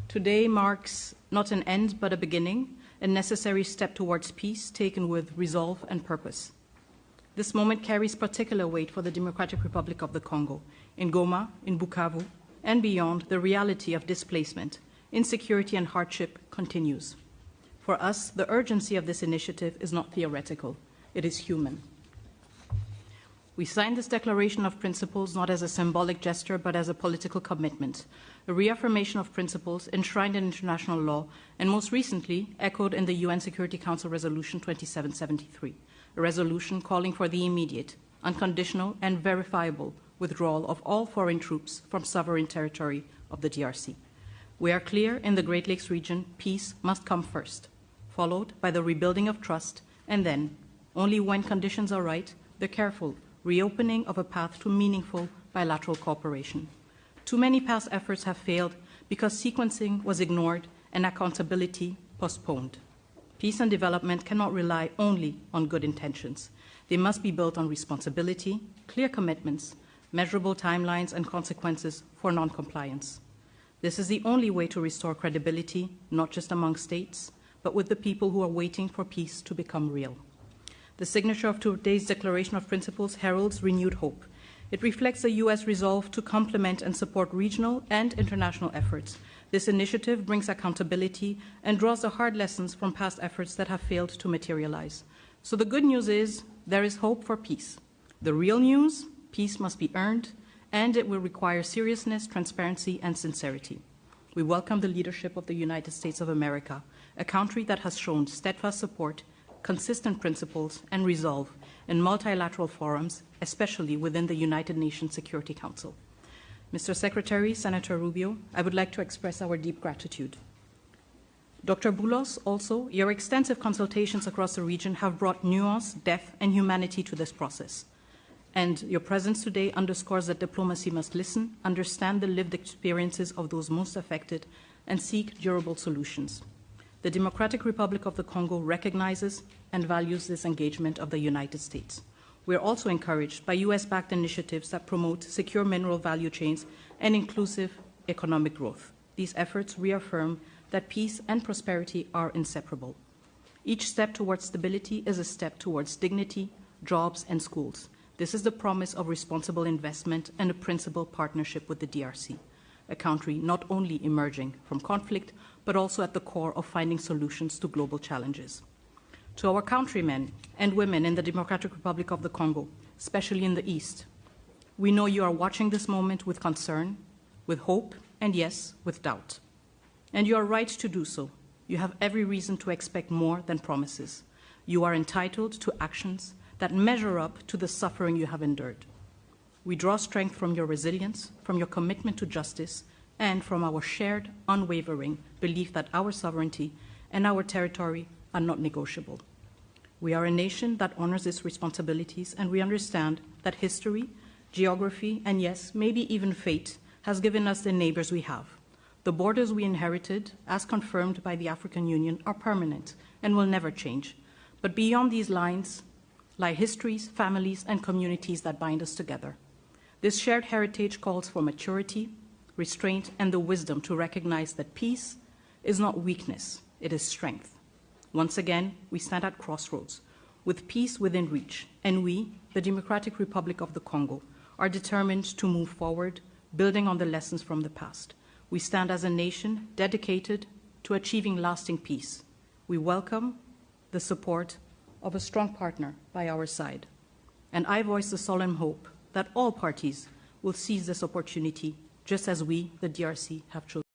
Today marks not an end but a beginning, a necessary step towards peace taken with resolve and purpose. This moment carries particular weight for the Democratic Republic of the Congo. In Goma, in Bukavu, and beyond, the reality of displacement, insecurity and hardship continues. For us, the urgency of this initiative is not theoretical, it is human. We signed this declaration of principles not as a symbolic gesture, but as a political commitment, a reaffirmation of principles enshrined in international law and most recently echoed in the UN Security Council Resolution 2773, a resolution calling for the immediate, unconditional and verifiable withdrawal of all foreign troops from sovereign territory of the DRC. We are clear in the Great Lakes region, peace must come first, followed by the rebuilding of trust, and then, only when conditions are right, the careful reopening of a path to meaningful bilateral cooperation. Too many past efforts have failed because sequencing was ignored and accountability postponed. Peace and development cannot rely only on good intentions. They must be built on responsibility, clear commitments, measurable timelines and consequences for non-compliance. This is the only way to restore credibility, not just among states, but with the people who are waiting for peace to become real. The signature of today's Declaration of Principles heralds renewed hope. It reflects the U.S. resolve to complement and support regional and international efforts. This initiative brings accountability and draws the hard lessons from past efforts that have failed to materialize. So the good news is there is hope for peace. The real news, peace must be earned, and it will require seriousness, transparency, and sincerity. We welcome the leadership of the United States of America, a country that has shown steadfast support, consistent principles and resolve in multilateral forums, especially within the United Nations Security Council. Mr. Secretary, Senator Rubio, I would like to express our deep gratitude. Dr. Boulos, also, your extensive consultations across the region have brought nuance, depth, and humanity to this process. And your presence today underscores that diplomacy must listen, understand the lived experiences of those most affected, and seek durable solutions. The Democratic Republic of the Congo recognizes and values this engagement of the United States. We are also encouraged by US-backed initiatives that promote secure mineral value chains and inclusive economic growth. These efforts reaffirm that peace and prosperity are inseparable. Each step towards stability is a step towards dignity, jobs, and schools. This is the promise of responsible investment and a principled partnership with the DRC, a country not only emerging from conflict, but also at the core of finding solutions to global challenges. To our countrymen and women in the Democratic Republic of the Congo, especially in the East, we know you are watching this moment with concern, with hope, and yes, with doubt. And you are right to do so. You have every reason to expect more than promises. You are entitled to actions that measure up to the suffering you have endured. We draw strength from your resilience, from your commitment to justice, and from our shared, unwavering belief that our sovereignty and our territory are not negotiable. We are a nation that honors its responsibilities, and we understand that history, geography, and yes, maybe even fate has given us the neighbors we have. The borders we inherited, as confirmed by the African Union, are permanent and will never change. But beyond these lines lie histories, families, and communities that bind us together. This shared heritage calls for maturity, restraint, and the wisdom to recognize that peace is not weakness, it is strength. Once again, we stand at crossroads, with peace within reach, and we, the Democratic Republic of the Congo, are determined to move forward, building on the lessons from the past. We stand as a nation dedicated to achieving lasting peace. We welcome the support of a strong partner by our side. And I voice the solemn hope that all parties will seize this opportunity, just as we, the DRC, have chosen.